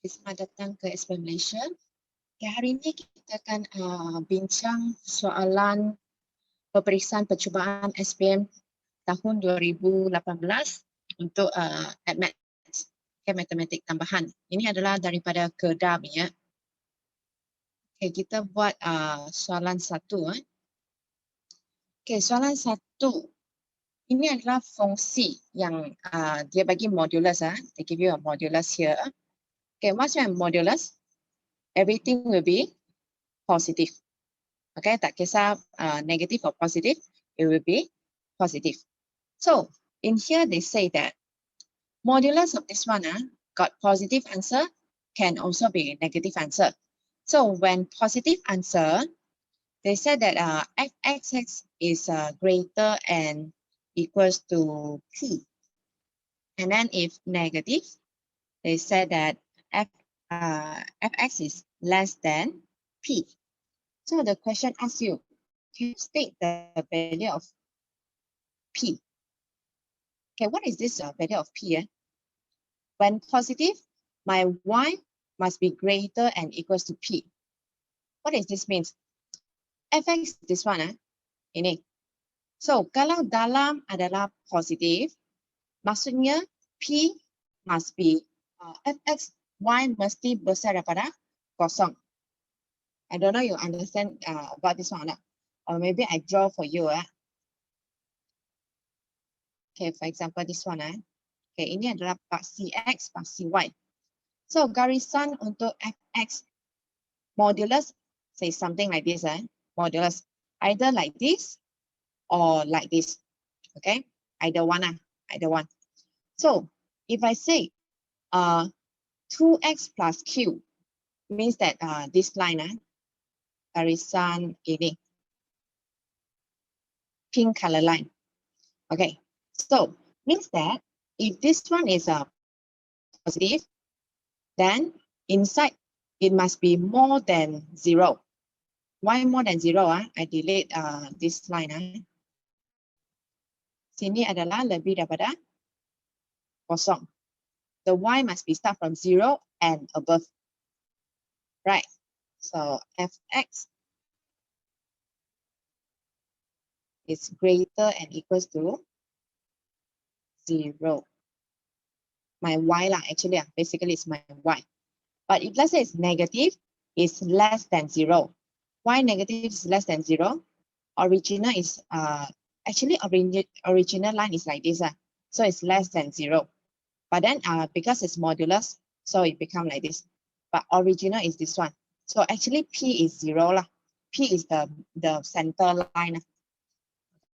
Selamat datang ke SPM Malaysia. Okay, hari ini kita akan bincang soalan peperiksaan percubaan SPM tahun 2018 untuk Matematik tambahan. Ini adalah daripada Kedah ya. Okay, kita buat soalan satu. Okay, soalan satu. Ini adalah fungsi yang dia bagi modulus. They give you a modulus here. Okay, what's your modulus? Everything will be positive. Okay, tak kisah negative or positive, it will be positive. So in here they say that modulus of this one got positive answer, can also be negative answer. So when positive answer, they said that fxx is greater and equals to p. And then if negative, they said that fx is less than p. So the question asks you, can you state the value of p? Okay, what is this value of p? When positive, my y must be greater and equals to p. What does this mean? Fx this one, ini. So kalau dalam adalah positif, maksudnya p must be fx y mesti besar daripada kosong. I don't know you understand about this one, or maybe I draw for you. Okay, for example this one. Okay, ini adalah part cx, part cy. So garisan untuk fx modulus say something like this. Modulus either like this or like this. Okay, either one. Either one. So if I say 2x plus q means that this line garisan ini pink color line. Okay, so means that if this one is a positive, then inside it must be more than 0. Why more than 0? I delete this line. Sini adalah lebih daripada kosong. The y must be start from 0 and above. Right. So fx is greater and equals to 0. My y lah, actually, basically it's my y. But if let's say it's negative, it's less than 0. Why negative is less than 0? Original is actually original line is like this. So it's less than 0. But then because it's modulus, so it become like this. But original is this one. So actually P is 0 lah. P is the center line.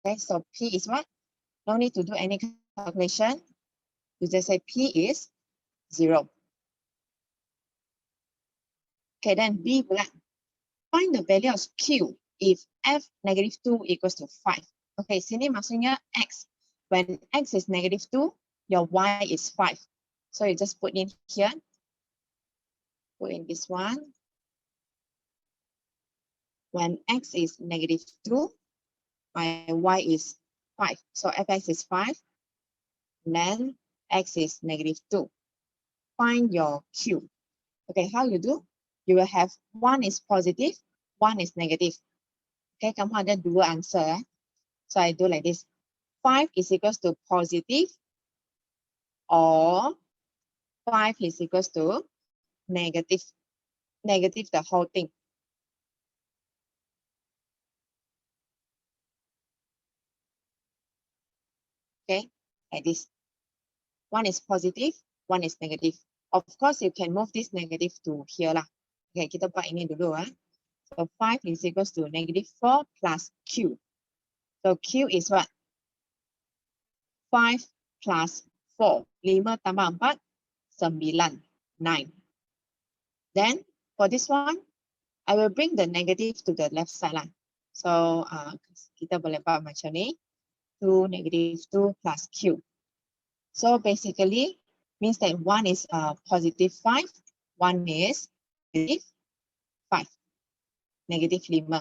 Okay, so P is what? No need to do any calculation. You just say P is 0. Okay, then B pula. Find the value of Q if F negative 2 equals to 5. Okay, sini maksudnya X. When X is negative 2, your Y is 5. So you just put in here. Put in this one. When X is negative 2, my Y is 5. So Fx is 5. Then X is negative 2. Find your Q. Okay, how you do? You will have one is positive, one is negative. Okay, kamu ada dua answer. So I do like this. 5 is equals to positive or 5 is equals to negative. Negative the whole thing. Okay, like this. One is positive, one is negative. Of course, you can move this negative to here lah. Okay, kita buat ini dulu. So 5 is equals to negative 4 plus Q. So Q is what? 5 plus 4. 5 tambah 4, 9. 9. Then for this one, I will bring the negative to the left side lah. So kita boleh buat macam ni. 2 negative 2 plus Q. So basically means that one is positive 5, one is negative 5. Negative 5.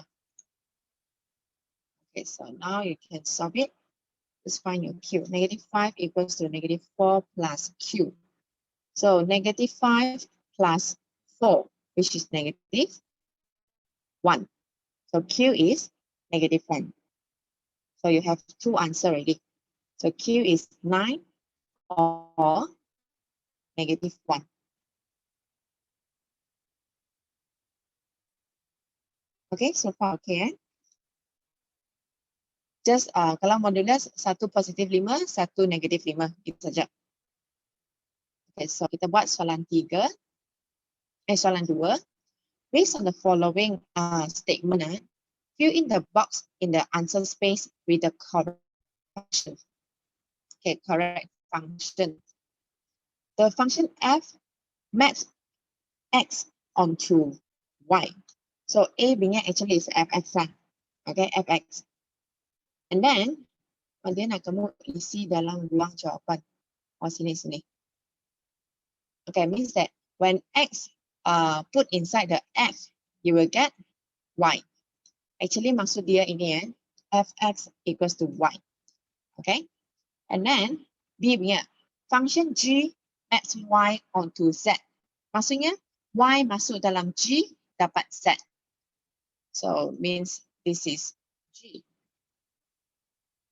Okay, so now you can solve it. Just find your Q. Negative 5 equals to negative 4 plus Q. So negative 5 plus 4, which is negative 1. So Q is negative 1. So you have two answers already. So Q is 9 or negative 1. Okay, so far okay. Just kalau modulus 1 positif 5, 1 negatif 5. Itu saja. Okay, so kita buat soalan 3. Soalan 2. Based on the following statement, fill in the box in the answer space with the correct function. Okay, correct function. The function f maps x onto y. So A being actually is fx lah. Okay, fx. And then, nak kamu isi dalam ruang jawapan. Oh, sini. Okay, means that when x put inside the f, you will get y. Actually, maksud dia ini fx equals to y. Okay, and then B punya function g maps y onto z. Maksudnya y masuk dalam g dapat z. So means this is g.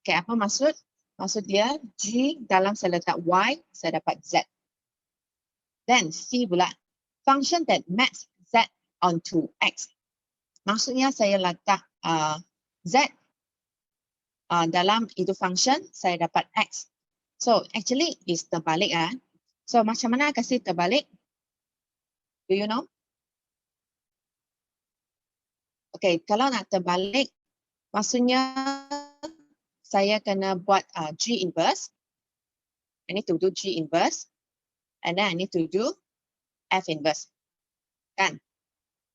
Okay, apa maksud? Maksud dia g dalam saya letak y, saya dapat z. Then C pula, function that maps z onto x. Maksudnya saya letak z dalam itu function, saya dapat x. So actually is terbalik. So macam mana kasih terbalik? Do you know? Okay, kalau nak terbalik, maksudnya saya kena buat G inverse. I need to do G inverse. And then I need to do F inverse. Kan?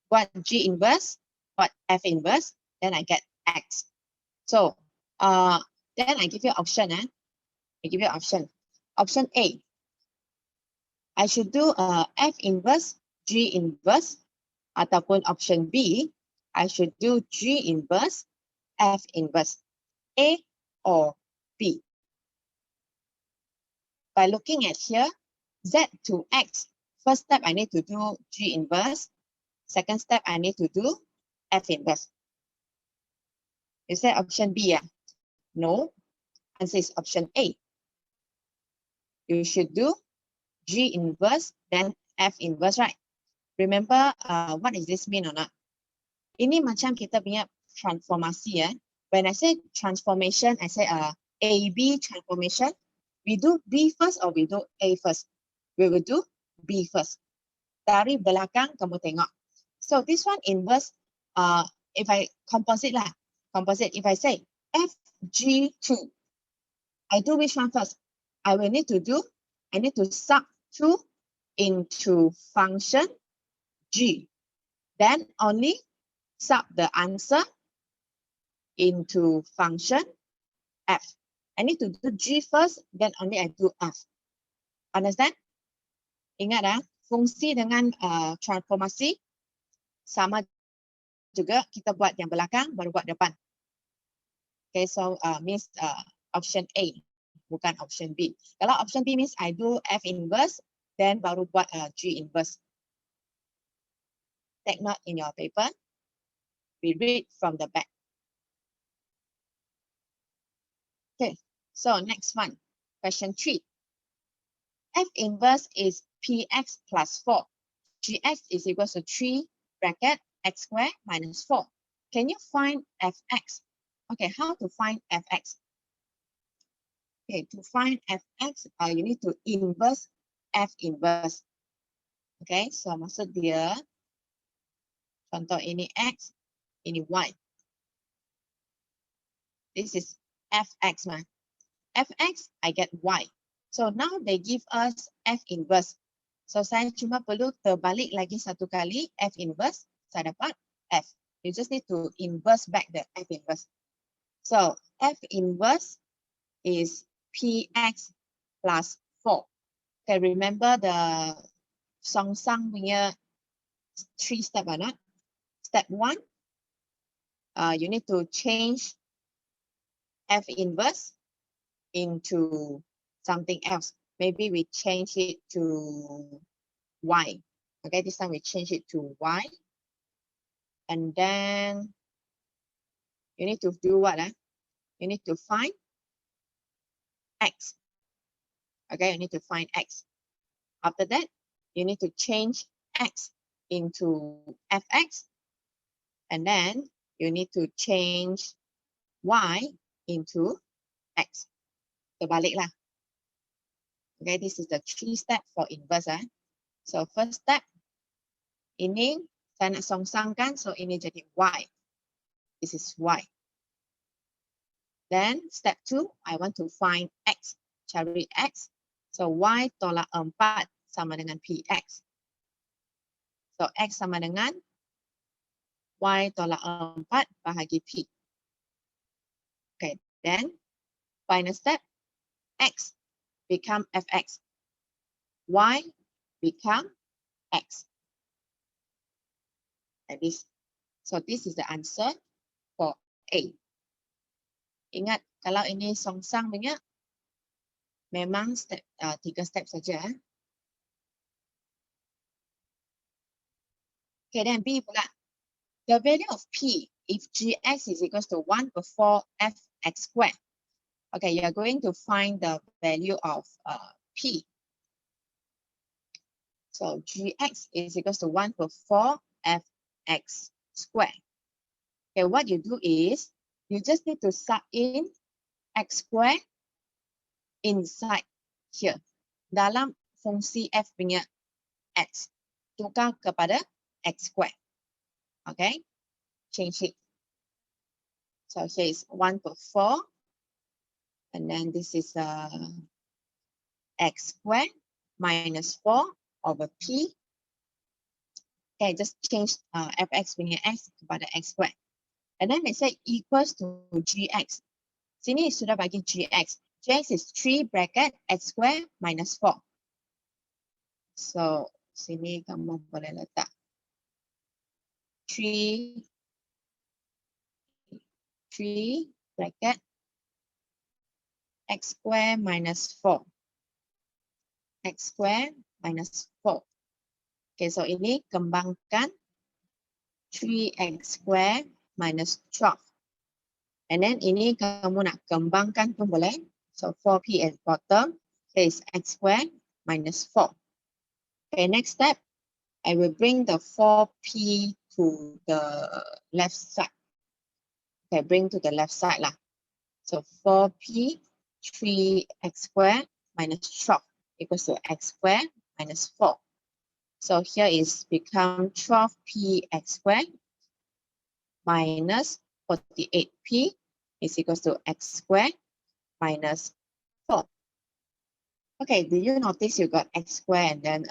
Buat G inverse, buat F inverse, then I get X. So, then I give you option. I give you option. Option A. I should do F inverse, G inverse. Ataupun option B, I should do G inverse, F inverse. A or B. By looking at here, Z to X, first step I need to do G inverse. Second step I need to do F inverse. Is that option B? No. Answer is option A. You should do G inverse, then F inverse, right? Remember what does this mean or not? Ini macam kita punya transformasi. When I say transformation, I say A-B transformation. We do B first or we do A first? We will do B first. Dari belakang kamu tengok. So this one inverse, if I composite lah, if I say FG2, I do which one first? I need to sub 2 into function G. Then only sub the answer into function F. I need to do G first, then only I do F. Understand? Ingat fungsi dengan transformasi sama juga, kita buat yang belakang baru buat depan. Okay, so means option A, bukan option B. Kalau option B means I do F inverse, then baru buat G inverse. Take note in your paper. We read from the back. Okay, so next one, question 3. F inverse is Px plus 4. Gx is equal to 3 bracket x squared minus 4. Can you find Fx? Okay, how to find Fx? Okay, to find Fx, you need to inverse F inverse. Okay, so maksud dia, contoh ini X, ini Y. This is Fx, man. Fx, I get Y. So now they give us F inverse. So saya cuma perlu terbalik lagi satu kali F inverse, saya dapat F. You just need to inverse back the F inverse. So F inverse is Px plus 4. Okay, remember the Song-Sang punya 3 step or not? Step 1, you need to change F inverse into something else. Maybe we change it to Y. Okay, this time we change it to y. And then you need to do what? You need to find x. Okay, you need to find x. After that, you need to change x into fx. And then you need to change y into x. Terbalik lah. Okay, this is the 3 step for inverse. So first step, ini saya nak songsangkan, so ini jadi y. This is y. Then step 2, I want to find x. Cari x. So y tolak 4 sama dengan px. So x sama dengan y tolak 4 bahagi p. Okay, then final step, x become fx. Y become x. And this, so this is the answer for A. Ingat, kalau ini songsang punya, memang step 3 step saja. Okay, then B pula. The value of P, if Gx is equals to 1 before fx squared. Okay, you are going to find the value of P. So Gx is equals to 1 before fx squared. Okay, what you do is, you just need to sub in x squared inside here. Dalam fungsi f punya x. Tukar kepada x squared. Okay, change it. So here is 1 per 4. And then this is x squared minus 4 over p. Okay, just change fx punya x kepada x squared. And then they say equals to gx. Sini sudah bagi gx. Gx is 3 bracket x squared minus 4. So sini kamu boleh letak 3 bracket x squared minus 4. X squared minus 4. Okay, so ini kembangkan 3x squared minus 12. And then ini kamu nak kembangkan pun boleh. So 4p at bottom. Okay, is x squared minus 4. Okay, next step, I will bring the 4p to the left side. Okay, bring to the left side lah. So 4p, 3x squared minus 12 equals to x squared minus 4. So here is become 12p x squared minus 48p is equals to x squared minus 4. Okay, do you notice you got x squared and then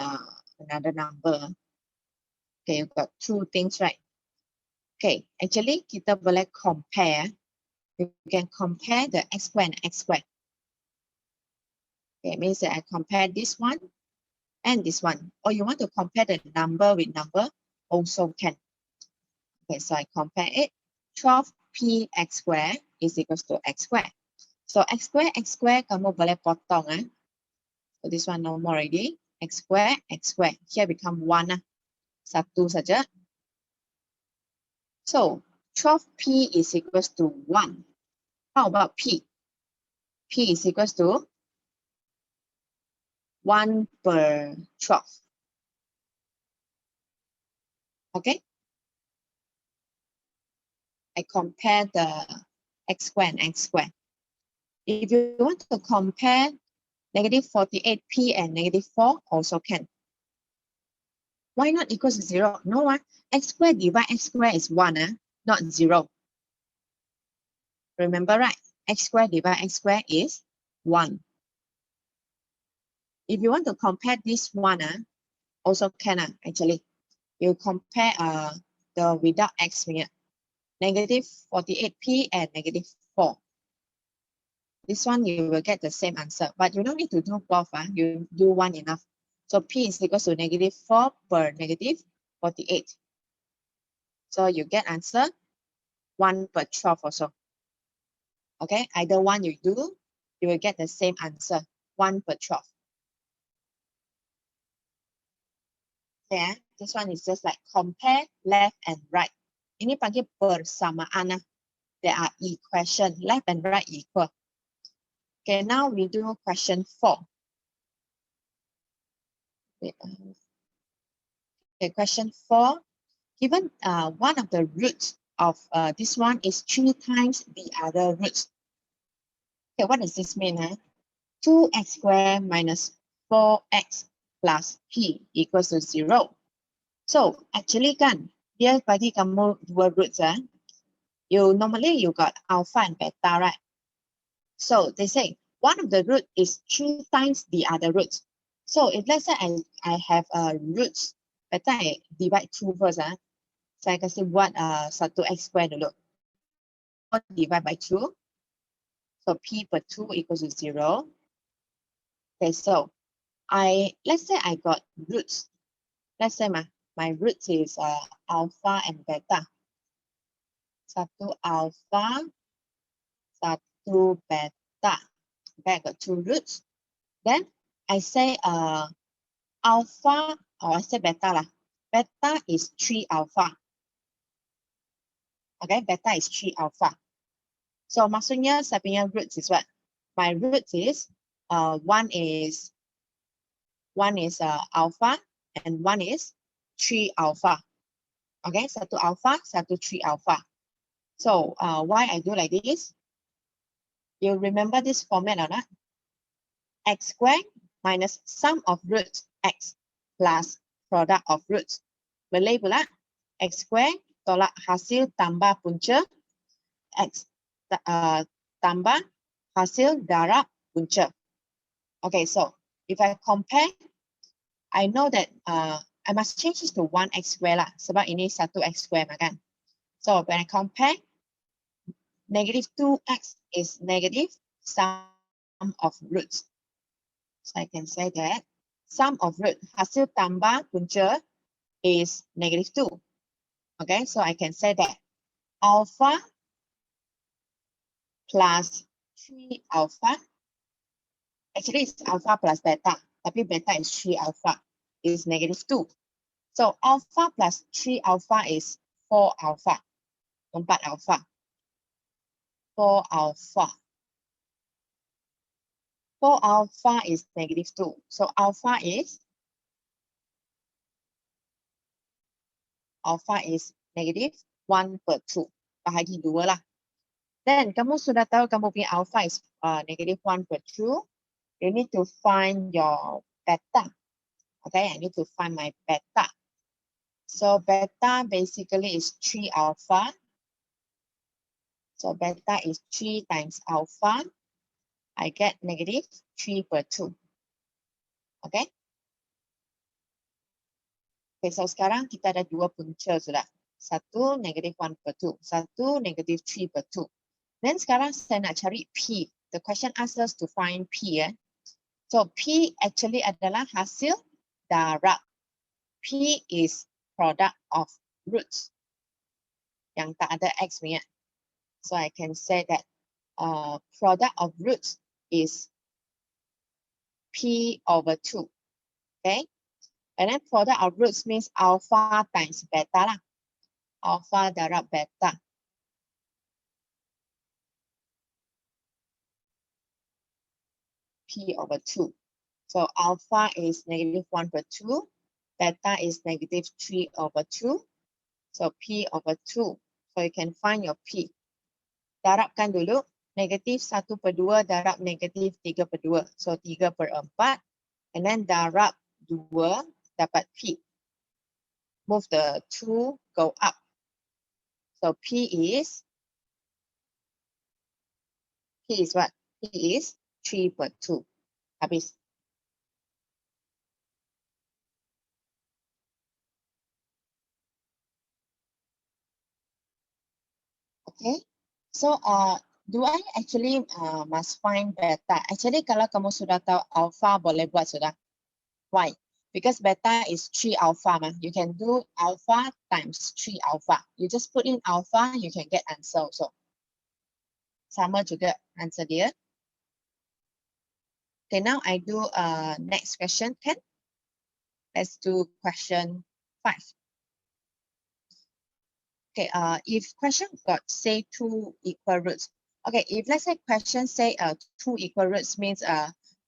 another number? Okay, you got 2 things, right? Okay, actually kita boleh compare. You can compare the x squared and x squared. Okay, it means that I compare this one and this one. Or you want to compare the number with number, also can. Okay, so I compare it. 12p x squared is equals to x squared. So x squared, kamu boleh potong. So this one no more already. X squared. Here become 1. 1 saja. So 12p is equals to 1. How about p? P is equals to 1 per 12. Okay. I compare the x squared and x squared. If you want to compare negative 48p and negative 4, also can. Why not equals to 0? No one. X squared divide x squared is 1, not 0. Remember, right? X squared divide x squared is 1. If you want to compare this one, also can actually. You compare the without x here. Negative 48p and negative 4. This one you will get the same answer, but you don't need to do both. You do one enough. So p is equals to negative 4 per negative 48. So you get answer 1 per 12 also. Okay, either one you do, you will get the same answer, 1 per 12. Okay, this one is just like compare left and right. Ini panggil persamaan lah. There are equation, left and right equal. Okay, now we do question 4. Okay, question 4. Given one of the roots of this one is 3 times the other roots. Okay, what does this mean? 2x squared minus 4x plus p equals to 0. So actually kan, dia bagi kamu dua roots. Normally you got alpha and beta, right? So they say one of the root is 3 times the other roots. So if let's say I have roots, beta I divide 2 first. Saya kasi buat 1x squared dulu. Divide by 2. So p per 2 equals to 0. Okay, so let's say I got roots. Let's say my roots is alpha and beta. 1 alpha, 1 beta. Okay, I got 2 roots. Then I say alpha, or I say beta lah. Beta is 3 alpha. Okay, beta is 3 alpha. So maksudnya saya punya roots is what? My roots is one is alpha and one is 3 alpha. Okay, 1 alpha, 1 3 alpha. So why I do like this? You remember this format or not? X squared minus sum of roots x plus product of roots. Boleh pula x squared tolak hasil tambah punca x tambah hasil darab punca. Okay, so if I compare, I know that I must change this to 1x squared lah, sebab ini 1x squared kan. So when I compare, negative 2x is negative sum of roots. So I can say that sum of root, hasil tambah punca is negative 2. Okay, so I can say that alpha plus 3 alpha, actually it's alpha plus beta, tapi beta is 3 alpha, is negative 2. So alpha plus 3 alpha is 4 alpha, 4 alpha. 4 alpha. 4 alpha is negative 2. So alpha is negative 1 per 2. Bahagi 2 lah. Then kamu sudah tahu kamu punya alpha is negative 1 per 2. You need to find your beta. Okay, I need to find my beta. So beta basically is 3 alpha. So beta is 3 times alpha. I get negative 3 per 2. Okay. Okay, so sekarang kita ada 2 punca sudah. 1 negative 1 per 2. 1 negative 3 per 2. Then sekarang saya nak cari P. The question asks us to find P. So P actually adalah hasil darab. P is product of roots. Yang tak ada X punya. So I can say that product of roots is P over 2. Okay. And then product of roots means alpha times beta lah. Alpha darab beta. P over 2. So alpha is negative 1 per 2. Beta is negative 3 over 2. So P over 2. So you can find your P. Darabkan dulu. Negatif 1 per 2 darab negatif 3 per 2. So 3 per 4. And then darab 2 dapat P. Move the 2, go up. So P is what? P is 3 per 2. Habis. Okay. So do I actually must find beta? Actually kalau kamu sudah tahu alpha boleh buat sudah. Why? Because beta is 3 alpha. You can do alpha times 3 alpha. You just put in alpha, you can get answer also. Sama juga answer dia. Okay, now I do next question. Can? Let's do question 5. Okay, if question got say 2 equal roots. Okay, if let's say question say 2 equal roots means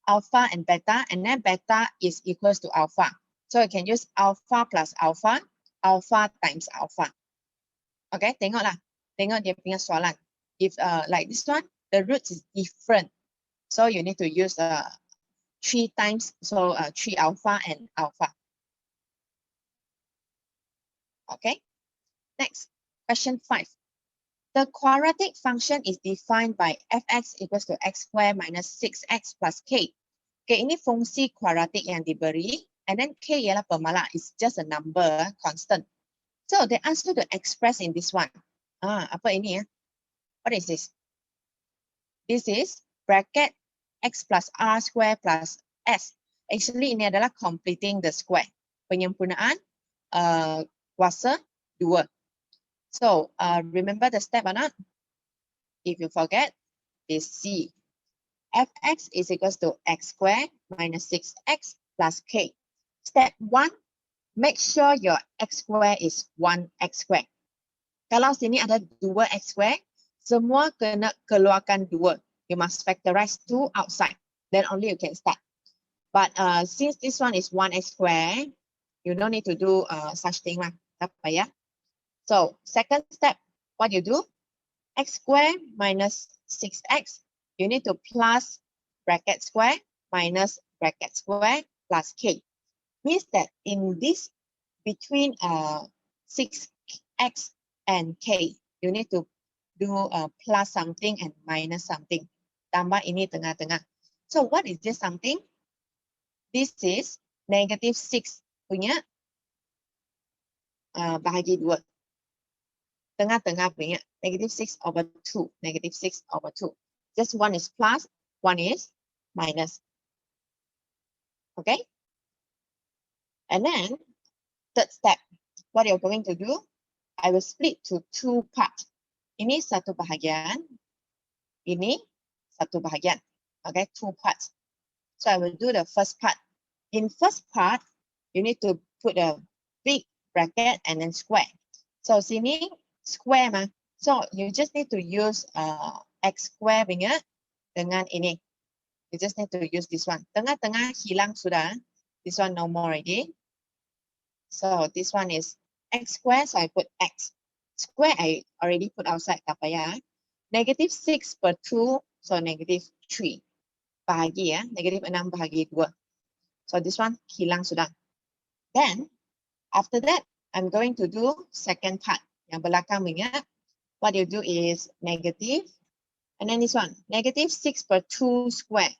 alpha and beta, and then beta is equals to alpha. So you can use alpha plus alpha, alpha times alpha. Okay, tengoklah. Tengok dia punya soalan. If like this one, the roots is different. So you need to use 3 times, so 3 alpha and alpha. Okay, next, question 5. The quadratic function is defined by fx equals to x squared minus 6x plus k. Okay, ini fungsi kuadratik yang diberi, and then k ialah pemalah, it's just a number, constant. So they ask you to express in this one. Apa ini ya? What is this? This is bracket x plus r square plus s. Actually ini adalah completing the square. Penyempurnaan kuasa 2. So remember the step or not? If you forget, is C. Fx is equals to x squared minus 6x plus k. Step 1, make sure your x squared is 1x squared. Kalau sini ada 2x squared, semua kena keluarkan 2. You must factorize 2 outside. Then only you can start. But since this one is 1x squared, you don't need to do such thing lah. Tak payah. So second step, what you do? X squared minus 6x. You need to plus bracket square minus bracket square plus k. Means that in this between 6x and k, you need to do plus something and minus something. Tambah ini tengah-tengah. So what is this something? This is negative 6 punya bahagi 2. Tengah-tengah punya negative 6 over 2. Negative 6 over 2. Just one is plus, one is minus. Okay? And then, third step, what you're going to do, I will split to 2 parts. Ini satu bahagian, ini satu bahagian. Okay, 2 parts. So I will do the first part. In first part, you need to put a big bracket and then square. So sini square mah. So you just need to use x square punya dengan ini. You just need to use this one. Tengah-tengah hilang sudah. This one no more already. So this one is x square, so I put x. Square I already put outside, tak payah. Negative 6 per 2, so negative 3. Bahagi ya, negative 6 bahagi 2. So this one hilang sudah. Then, after that, I'm going to do second part. Yang belakang punya, what you do is negative, and then this one, negative 6 per 2 square.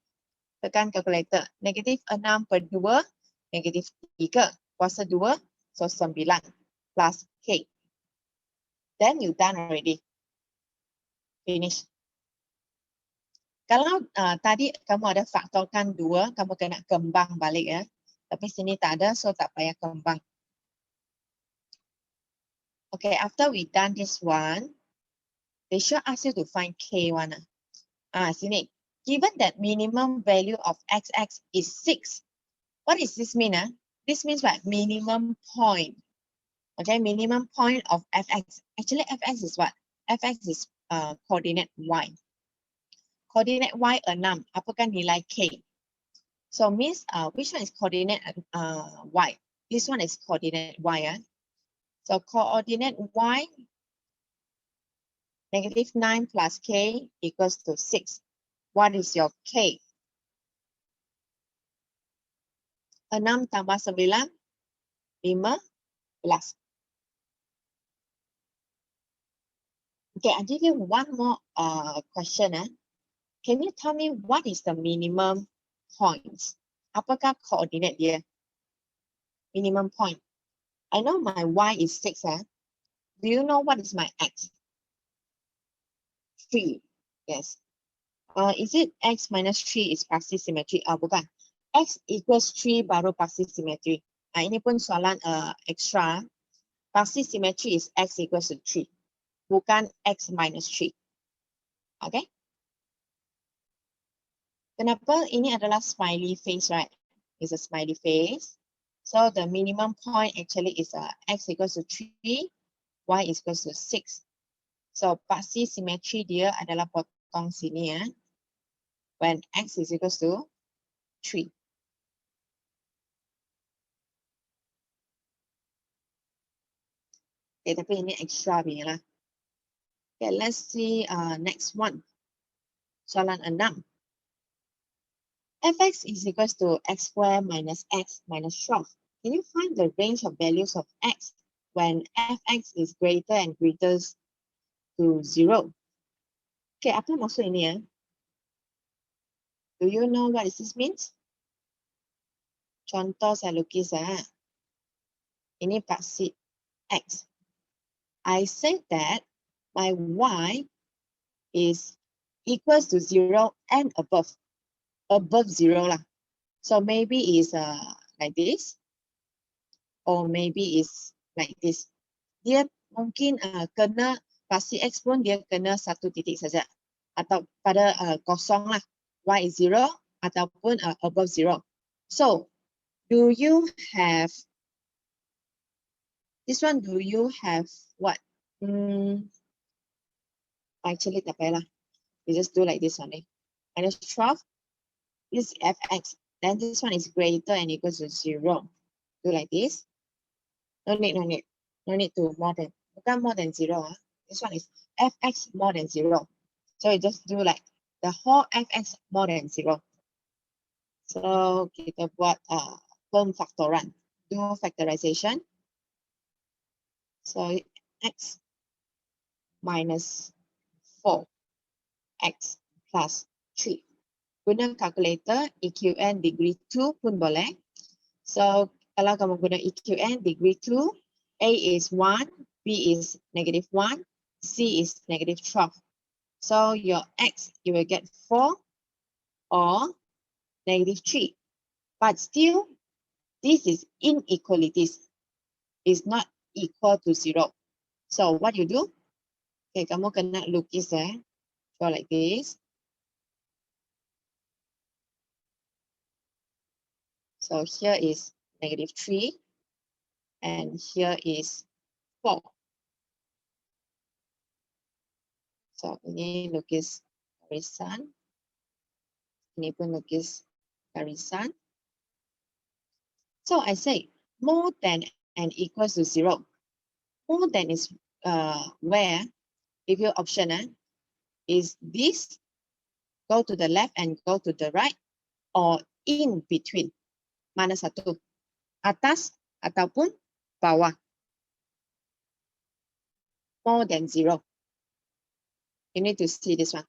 Tekan calculator, negative 6 per 2, negative 3. Kuasa 2, so 9 plus k. Then you done already. Finish. Kalau tadi kamu ada faktorkan 2, kamu kena kembang balik ya. Tapi sini tak ada, so tak payah kembang. Okay, after we done this one, they should ask you to find k1. Sini. Given that minimum value of xx is 6, what does this mean? This means what? Minimum point. Okay, minimum point of fx. Actually, fx is what? Fx is coordinate y. Coordinate y 6. Apakah nilai k? So means which one is coordinate y? This one is coordinate y. So coordinate y, negative 9 plus k equals to 6. What is your k? 6 tambah 9, 15. Okay, I'll give you one more question. Can you tell me what is the minimum points? Apakah coordinate dia? Minimum point. I know my y is 6. Do you know what is my x? 3. Yes. Is it x minus 3 is pasti symmetry? Bukan. X equals 3 baru pasti symmetry. Ini pun soalan extra. Pasti symmetry is x equals to 3. Bukan x minus 3. Okay? Kenapa? Ini adalah smiley face, right? It's a smiley face. So the minimum point actually is x equals to 3, y is equals to 6. So pasti symmetry dia adalah potong sini ya. When x is equals to 3. Okay, tapi ini extra punya lah. Okay, let's see next one. Soalan 6. fx is equals to x squared minus x minus 12. Can you find the range of values of x when fx is greater and greater to 0? Okay, apa maksud ini ya? Do you know what this means? Contoh saya lukis ya. Ini pasti x. I said that my y is equals to 0 and above 0 lah. So maybe is like this, or maybe is like this. Dia mungkin kena pasti x pun dia kena satu titik saja, atau pada kosong lah. Y is 0 ataupun above 0. So do you have this one? Do you have what? Actually tak payah lah. You just do like this only. Minus 12 is fx. Then this one is greater and equals to 0. Do like this. No need to more than, bukan more than 0. This one is fx more than 0. So you just do like the whole fx more than 0. So kita buat pemfaktoran. Do factorization. So x minus 4, x plus 3. Guna calculator, EQN degree 2 pun boleh. So kalau kamu guna EQN degree 2, A is 1, B is negative 1, C is negative 12. So your x, you will get 4 or negative 3. But still, this is inequalities. It's not equal to 0. So what you do? Okay, kamu kena lukis Draw like this. So here is negative 3 and here is 4. So ini lukis garisan. Ini pun lukis garisan. So I say more than and equals to 0. More than is where, if your option is this, go to the left and go to the right, or in between. Mana satu? Atas ataupun bawah. More than 0. You need to see this one.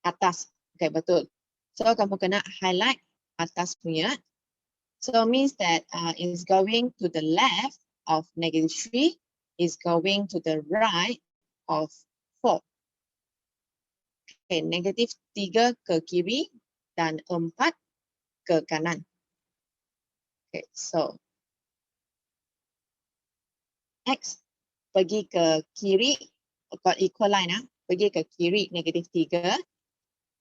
Atas. Okay, betul. So kamu kena highlight atas punya. So means that it's going to the left of negative 3, is going to the right of 4. Okay, negative 3 ke kiri dan 4 ke kanan. Okay, so x pergi ke kiri, equal line pergi ke kiri negatif 3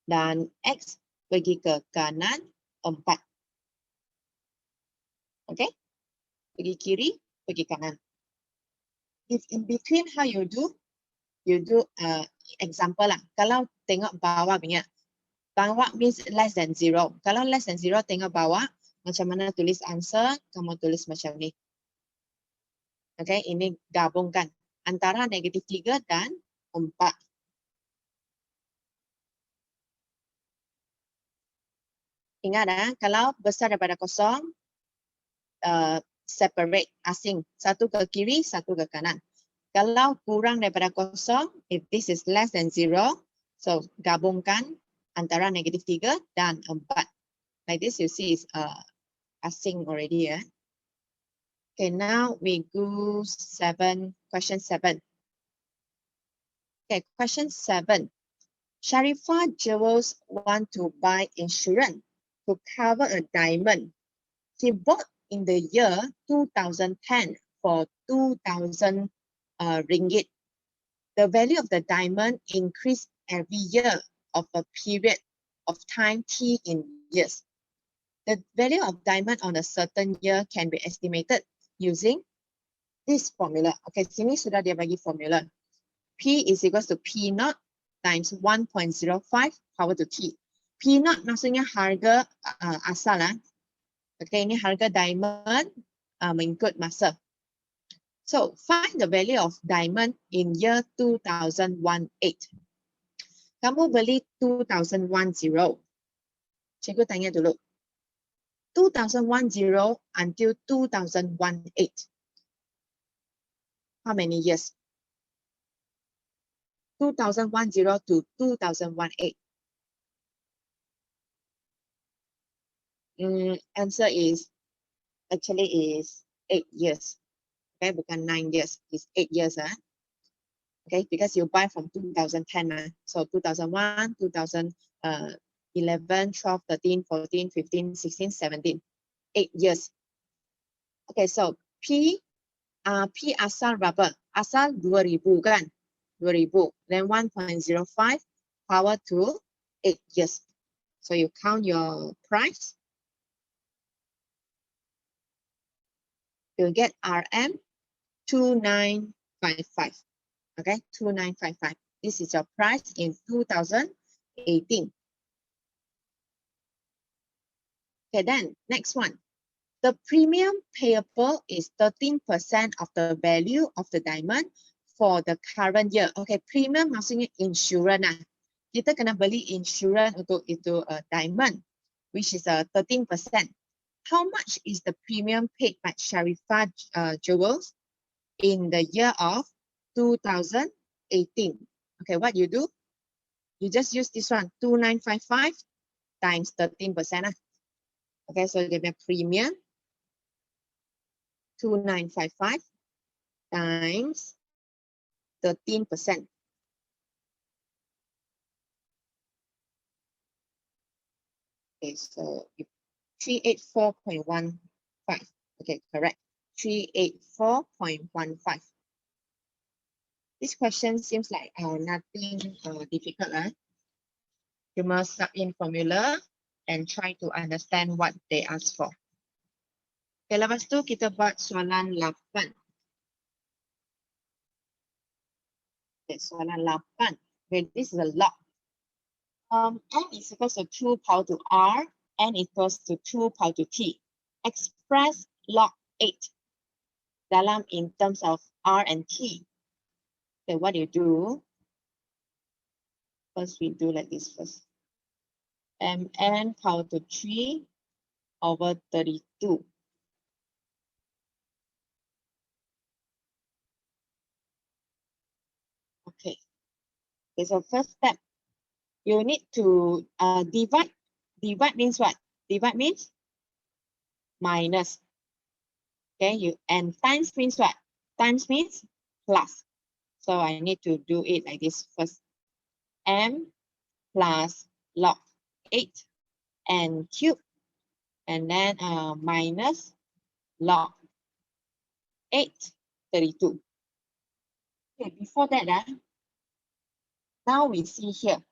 dan x pergi ke kanan 4. Okay? Pergi kiri, pergi kanan. If in between, how you do? You do example lah. Kalau tengok bawah punya, bawah means less than 0. Kalau less than 0 tengok bawah, macam mana tulis answer, kamu tulis macam ni. Okay, ini gabungkan antara negatif 3 dan 4. Ingat kalau besar daripada kosong, separate, asing. Satu ke kiri, satu ke kanan. Kalau kurang daripada kosong, if this is less than 0, so gabungkan antara negatif 3 dan 4. Like this, you see is asing already. Okay, now we go question 7. Okay, question 7. Sharifah jewels want to buy insurance to cover a diamond. He bought in the year 2010 for 2,000 ringgit. The value of the diamond increased every year of a period of time T in years. The value of diamond on a certain year can be estimated using this formula. Okay, sini sudah dia bagi formula. P is equals to P naught times 1.05 power to T. P naught maksudnya harga asal. Okay, ini harga diamond mengikut masa. So, find the value of diamond in year 2018. Kamu beli 2010. Cikgu tanya dulu. 2010 until 2018. How many years? 2010 to 2018. Answer is actually is 8 years. Okay, bukan 9 years. It's 8 years. Okay, because you buy from 2010. So 2001, 2011, 12, 13, 14, 15, 16, 17. 8 years. Okay, so P asal berapa? Asal 2000 kan? 2000. Then 1.05 power to 8 years. So you count your price. You'll get RM 2955. Okay, 2955. This is your price in 2018. Okay, then next one. The premium payable is 13% of the value of the diamond for the current year. Okay, premium maksudnya insurance. Kita kena beli insurance untuk itu diamond, which is 13%. How much is the premium paid by Sharifah Jewels in the year of 2018? Okay, what you do? You just use this one, 2955 times 13%. Okay, so the premium 2955 times 13%. Okay, so 384.15. Okay, correct. 384.15. This question seems like nothing difficult. You must sub in formula and try to understand what they ask for. Okay, lepas tu kita buat soalan 8. Okay, soalan 8. Okay, this is a log. N is equals to 2 power to R, N equals to 2 power to T. Express log 8 dalam in terms of R and T. Okay, what do you do? First, we do like this first. Mn power to 3 over 32. Okay. Okay, so first step, you need to divide. Divide means what? Divide means minus. Okay, and times means what? Times means plus. So I need to do it like this first. M plus log 8 and cube, and then minus log 8, 32. Okay, before that, now we see here.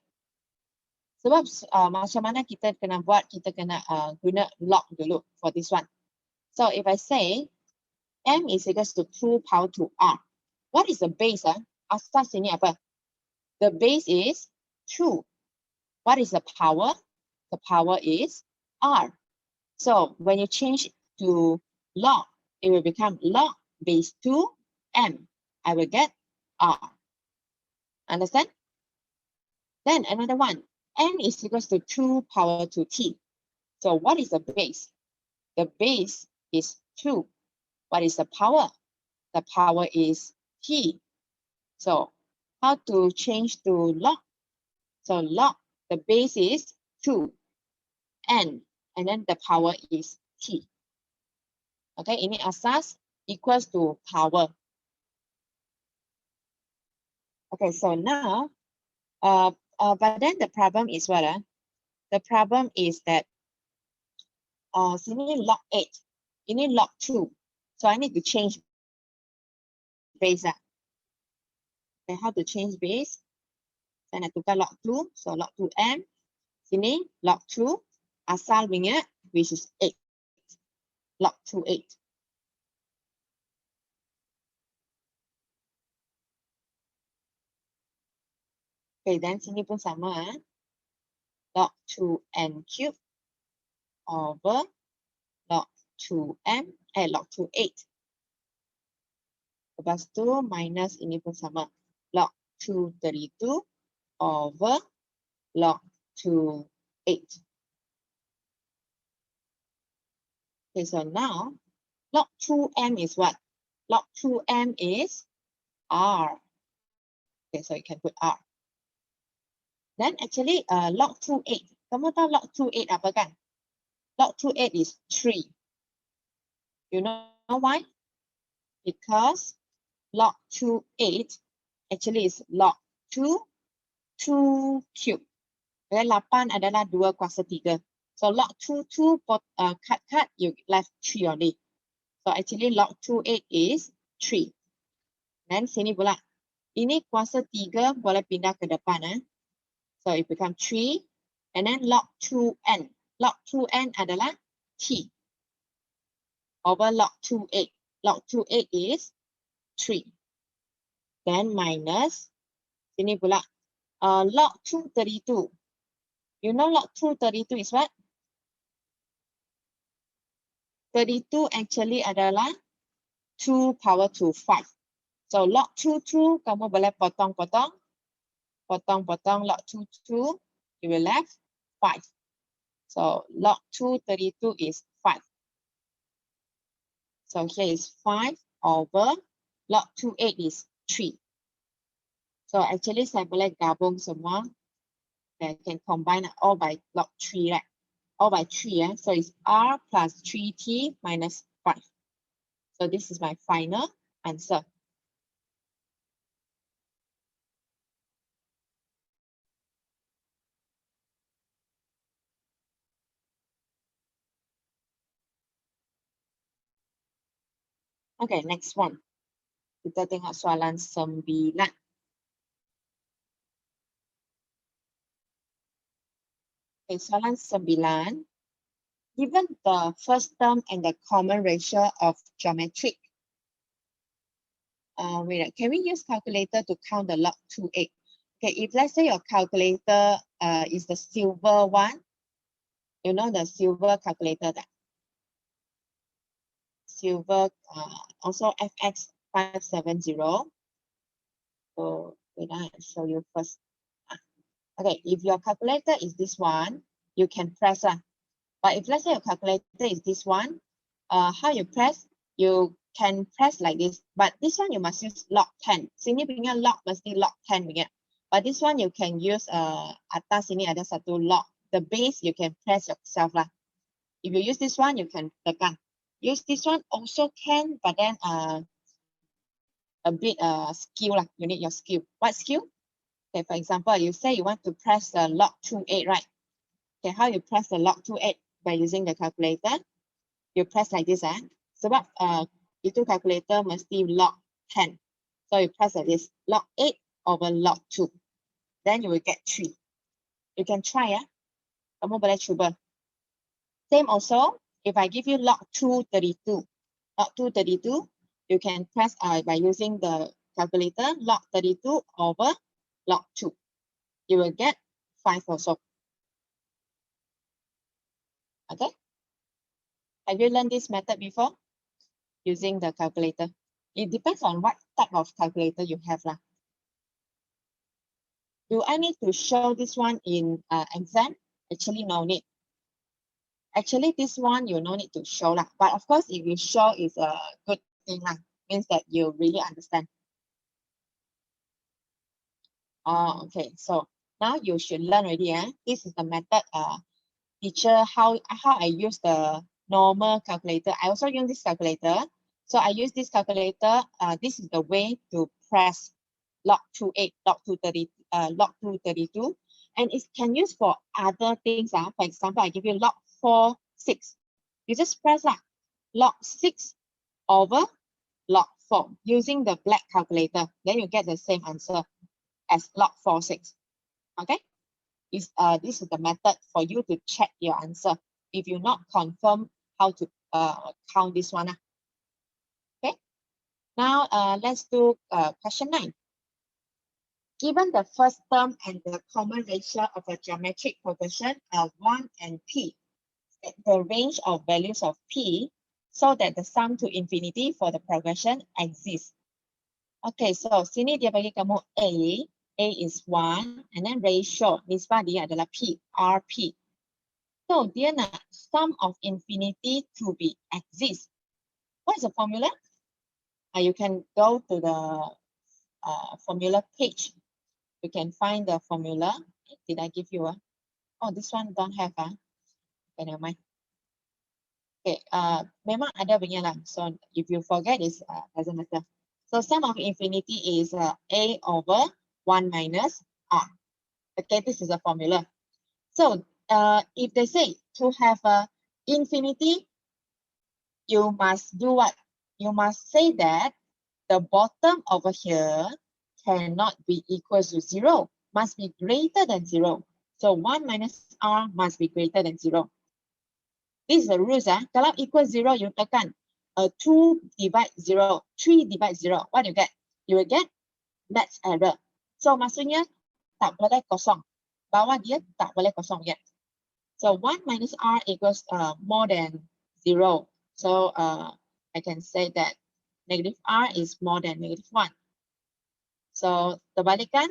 Sebab macam mana kita kena buat, kita kena guna log dulu for this one. So if I say M is equals to 2 power to R. What is the base? Asal sini apa? The base is 2. What is the power? The power is R. So when you change to log, it will become log base 2 M. I will get R. Understand? Then another one. N is equals to 2 power to T. So what is the base? The base is 2. What is the power? The power is T. So how to change to log? So log, the base is 2. N, and then the power is T. Okay, ini asas equals to power. Okay, so now, but then the problem is what? The problem is that sini log 8, ini log 2. So I need to change base. Okay, how to change base? Saya nak tukar log 2, so log 2M. Sini log 2, asal punya which is 8. Log 2, 8. Okay, then sini pun sama. Log 2n cube over log 2m, log 2, 8. Lepas tu minus ini pun sama. Log 232 over log 2, 8. Okay, so now log 2m is what? Log 2m is r. Okay, so you can put r. Then actually log 2, 8. Kamu tahu log 2, 8 apa kan? Log 2, 8 is 3. You know why? Because log 2, 8 actually is log 2, 2 cube. Okay, 8 adalah 2 kuasa 3. So log 2, 2 cut, you left 3 only. So actually log 2, 8 is 3. Dan sini pula. Ini kuasa 3 boleh pindah ke depan. So it becomes 3. And then log 2n. Log 2n adalah t. Over log 2, 8. Log 2, 8 is 3. Then minus. Sini pula. Log 232. You know log 232 is what? 32 actually adalah 2 power to 5. So log 22 kamu boleh potong-potong. Potong-potong log 22, you will left 5. So log 232 is 5. So here is 5 over log 28 is 3. So actually saya boleh gabung semua. I can combine all by log 3, right? All by 3, so it's r plus 3t minus 5. So this is my final answer. Okay, next one. Kita tengok soalan 9. Okay, soalan 9. Given the first term and the common ratio of geometric, wait, can we use calculator to count the log 2, 8? Okay, if let's say your calculator is the silver one, you know the silver calculator that. Silver, also FX570. So wait, I'll show you first. Okay, if your calculator is this one, you can press. But if let's say your calculator is this one, how you press? You can press like this. But this one you must use log 10. Sini punya log mesti log 10 punya. But this one you can use atas sini ada satu log. The base you can press yourself lah. If you use this one, you can tekan. Use this one also can, but then a bit skill lah. You need your skill. What skill? Okay, for example, you say you want to press the log 2, 8, right? Okay, how you press the log 2, 8 by using the calculator? You press like this, sebab itu calculator mesti log 10. So you press like this, log 8 over log 2. Then you will get 3. You can try, kamu boleh cuba. Same also, if I give you log 232, log 232, you can press by using the calculator, log 32 over log 2. You will get 5 also. Okay? Have you learned this method before? Using the calculator. It depends on what type of calculator you have lah. Do I need to show this one in exam? Actually, no need. Actually, this one you no need to show lah. But of course, if you show, is a good thing lah. Means that you really understand. Oh, okay. So now you should learn already. This is the method. Teacher, how I use the normal calculator. I also use this calculator. So I use this calculator. This is the way to press log 28, log 230, log 232, and it can use for other things. For example, I give you log 4, 6. You just press log 6 over log 4 using the black calculator. Then you get the same answer as log 4, 6. Okay. This is the method for you to check your answer if you not confirm how to count this one. Okay. Now let's do question 9. Given the first term and the common ratio of a geometric progression are 1 and p, the range of values of p so that the sum to infinity for the progression exists. Okay, so sini dia bagi kamu A is 1, and then ratio, nisbah dia adalah P, RP. So dia nak sum of infinity to be exist. What is the formula? You can go to the formula page. You can find the formula. Did I give you? Oh, this one don't have. Okay, never mind. Okay, memang ada punya lah. So if you forget, it doesn't matter. So sum of infinity is A over 1 minus R. Okay, this is a formula. So if they say to have a infinity, you must do what? You must say that the bottom over here cannot be equal to 0, must be greater than 0. So 1 minus R must be greater than 0. This is the rules. Kalau equal 0, you tekan 2 divide 0, 3 divide 0. What do you get? You will get that's error. So maksudnya tak boleh kosong. Bawah dia tak boleh kosong yet. So 1 minus R equals more than 0. So I can say that negative R is more than negative 1. So terbalikan,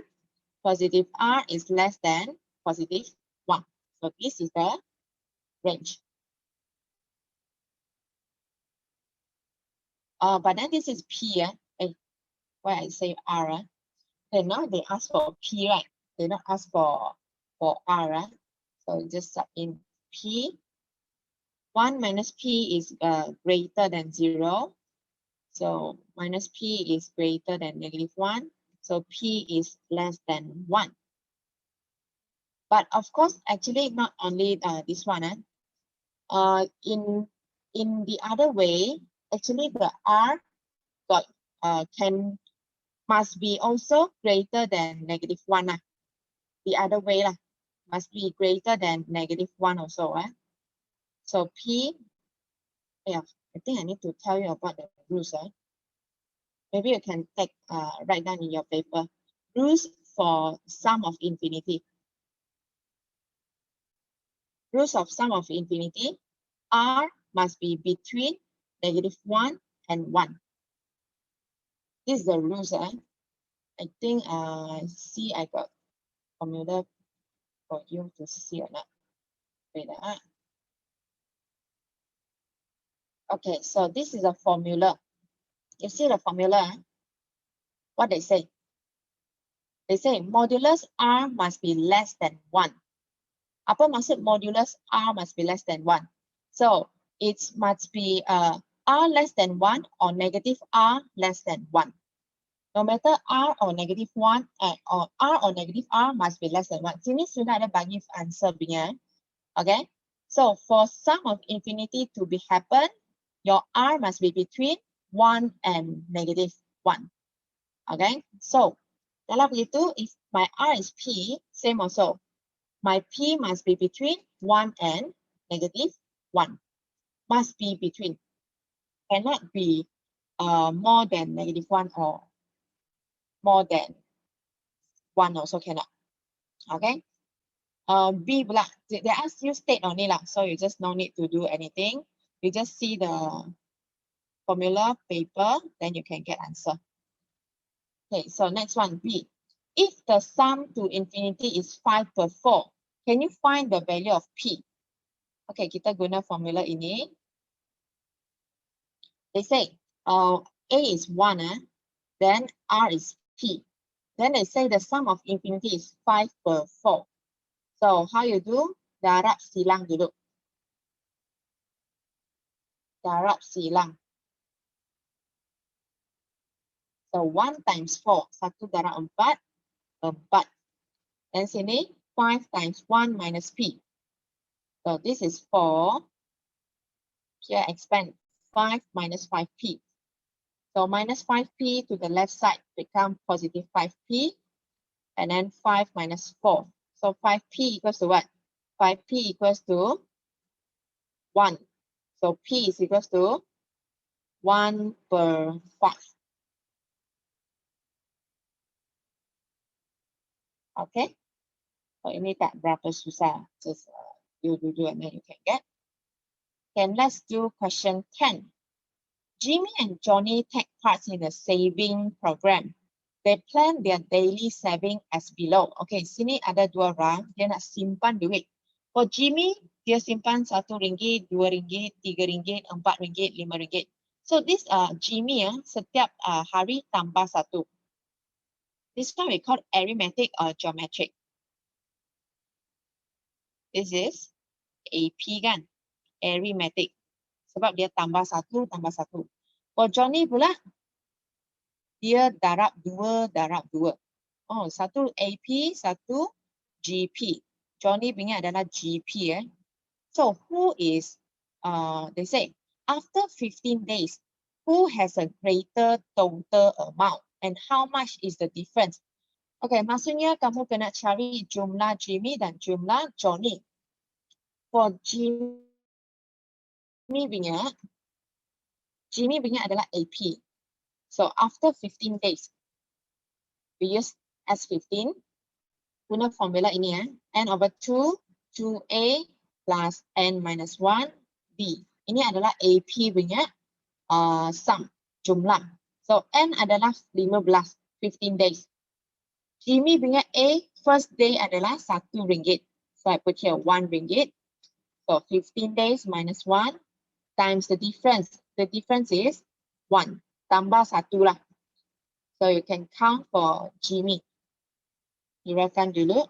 positive R is less than positive 1. So this is the range. But then this is P. Why I say R? Okay, now they ask for P, right? They don't ask for R. So just sub in P. 1 minus P is greater than 0. So minus P is greater than negative 1. So P is less than 1. But of course, actually not only this one. In the other way, actually the R got must be also greater than negative 1. The other way must be greater than negative 1 also. So P, yeah, I think I need to tell you about the rules. Maybe you can take write down in your paper. Rules for sum of infinity. Rules of sum of infinity. R must be between negative 1 and 1. This is the rules. I think see I got formula for you to see or not. Wait, okay, so this is a formula. You see the formula? What they say? They say modulus R must be less than 1. Apa maksud modulus R must be less than 1? So it must be R less than 1 or negative R less than 1. No matter R or negative 1 or R or negative R must be less than 1. Sini sudah ada bagi answer punya. Okay. So for sum of infinity to be happen, your R must be between 1 and negative 1. Okay. So dalam begitu, if my R is P, same also. My P must be between 1 and negative 1. Must be between. Cannot be more than negative 1 or more than 1 also cannot. Okay. B pula, they ask you state only lah, so you just no need to do anything. You just see the formula paper, then you can get answer. Okay, so next one, B. If the sum to infinity is 5 per 4, can you find the value of P? Okay, kita guna formula ini. They say A is 1, then R is P. Then they say the sum of infinity is 5 per 4. So how you do? Darab silang dulu. Darab silang. So 1 times 4, 1 darab 4, 4. Dan sini 5 times 1 minus P. So this is 4. Here expand 5 minus 5P. So minus 5P to the left side become positive 5P. And then 5 minus 4. So 5P equals to what? 5P equals to 1. So P is equals to 1/5. Okay. So ini tak berapa susah. Just do and then you can get. Then let's do question 10. Jimmy and Johnny take part in a saving program. They plan their daily saving as below. Okay, sini ada dua orang, dia nak simpan duit. For Jimmy, dia simpan RM1, RM2, RM3, RM4, RM5. So this Jimmy setiap hari tambah 1. This one we call arithmetic or geometric. This is AP kan, arithmetic. Sebab dia tambah 1, tambah 1. For Johnny pula, dia darab 2, darab 2. Oh, 1 AP, 1 GP. Johnny punya adalah GP. So who is, they say, after 15 days, who has a greater total amount and how much is the difference? Okay, maksudnya kamu kena cari jumlah Jimmy dan jumlah Johnny. For Jimmy punya adalah AP. So after 15 days, we use S15. Guna formula ini n over 2, 2a plus n minus 1 b. Ini adalah AP punya sum, jumlah. So n adalah 15 days. Jimmy punya A, first day adalah RM1. So I put here RM1. So 15 days minus 1 times the difference. The difference is 1. Tambah 1 lah. So you can count for Jimmy. Kirakan dulu.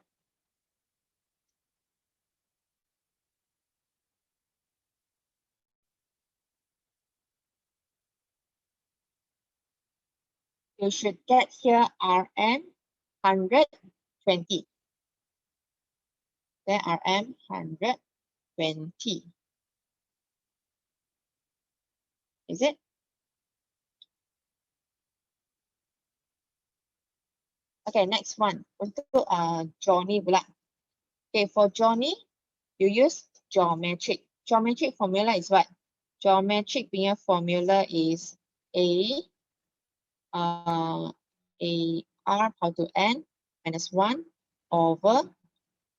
You should get here RM 120. Then RM 120. Is it? Okay, next one. Untuk Johnny pula. Okay, for Johnny, you use geometric. Geometric formula is what? Geometric punya formula is A R power to n minus 1 over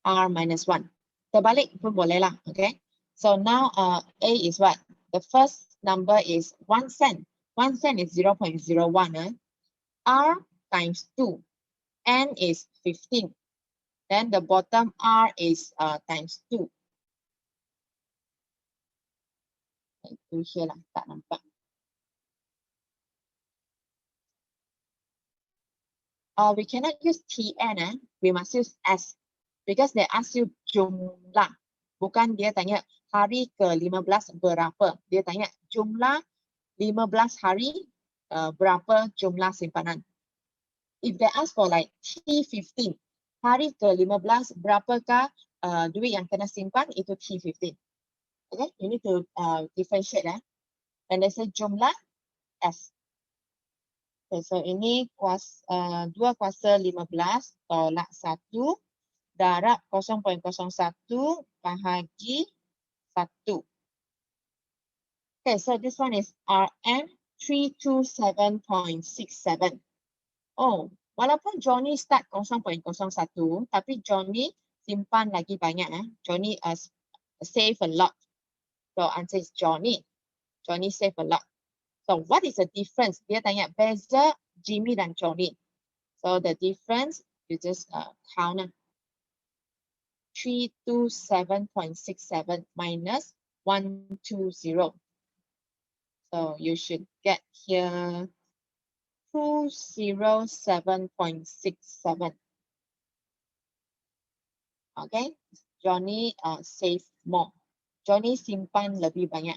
R minus 1. Terbalik pun boleh lah, okay? So now A is what? The first number is 1 cent. 1 cent is 0.01. R times 2. N is 15. Then the bottom R is times 2. Itu here lah, tak nampak. We cannot use TN, we must use S. Because they ask you jumlah. Bukan dia tanya hari ke-15 berapa. Dia tanya jumlah 15 hari berapa jumlah simpanan. If they ask for like T15, hari ke-15 berapakah duit yang kena simpan, itu T15. Okay, you need to differentiate. When they say jumlah, S. Okay, so ini 2 kuasa 15 tolak 1 darab 0.01 bahagi 1. Okay, so this one is RM 327.67. Oh, walaupun Johnny start 0.01, tapi Johnny simpan lagi banyak. Johnny save a lot. So answer is Johnny. Johnny save a lot. So what is the difference? Dia tanya beza Jimmy dan Johnny. So the difference, you just count. 327.67 minus 120. So you should get here 207.67. Okay, Johnny save more. Johnny simpan lebih banyak.